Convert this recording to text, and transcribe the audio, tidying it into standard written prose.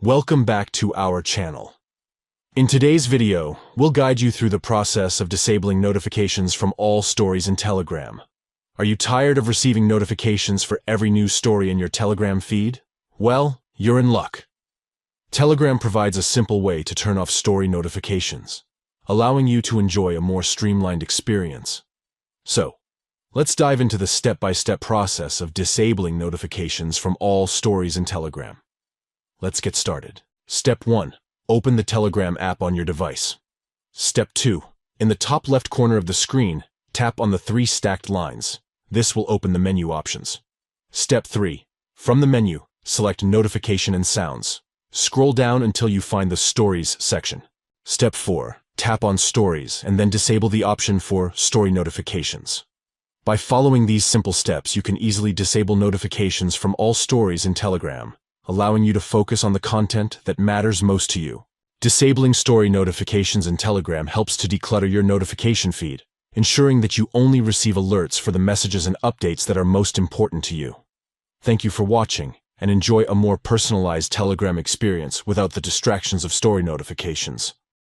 Welcome back to our channel. In today's video, we'll guide you through the process of disabling notifications from all stories in Telegram. Are you tired of receiving notifications for every new story in your Telegram feed? Well, you're in luck. Telegram provides a simple way to turn off story notifications, allowing you to enjoy a more streamlined experience. So, let's dive into the step-by-step process of disabling notifications from all stories in Telegram. Let's get started. Step 1. Open the Telegram app on your device. Step 2. In the top left corner of the screen, tap on the 3 stacked lines. This will open the menu options. Step 3. From the menu, select Notification and Sounds. Scroll down until you find the Stories section. Step 4. Tap on Stories and then disable the option for Story Notifications. By following these simple steps, you can easily disable notifications from all stories in Telegram, allowing you to focus on the content that matters most to you. Disabling story notifications in Telegram helps to declutter your notification feed, ensuring that you only receive alerts for the messages and updates that are most important to you. Thank you for watching, and enjoy a more personalized Telegram experience without the distractions of story notifications.